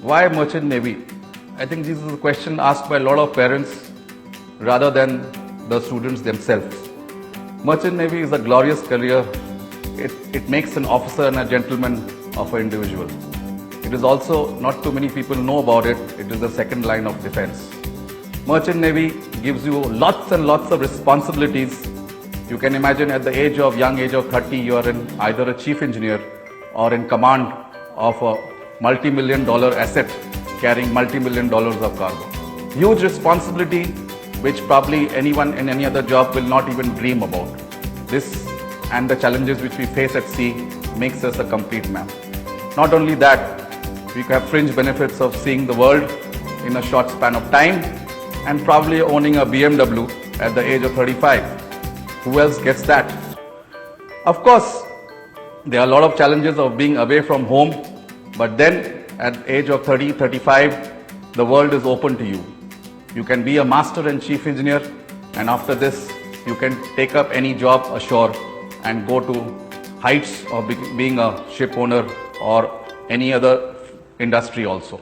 Why merchant navy? I think this is a question asked by a lot of parents rather than the students themselves. Merchant navy is a glorious career. It makes an officer and a gentleman of an individual. It is also, not too many people know about it, it is the second line of defense. Merchant navy gives you lots and lots of responsibilities. You can imagine at the young age of 30, you are in either a chief engineer or in command of a multi-million-dollar asset carrying multi-million dollars of cargo. Huge responsibility which probably anyone in any other job will not even dream about. This and the challenges which we face at sea makes us a complete man. Not only that, we have fringe benefits of seeing the world in a short span of time and probably owning a BMW at the age of 35. Who else gets that? Of course, there are a lot of challenges of being away from home, but then at the age of 30, 35, the world is open to you. You can be a master and chief engineer, and after this, you can take up any job ashore and go to heights of being a ship owner or any other industry also.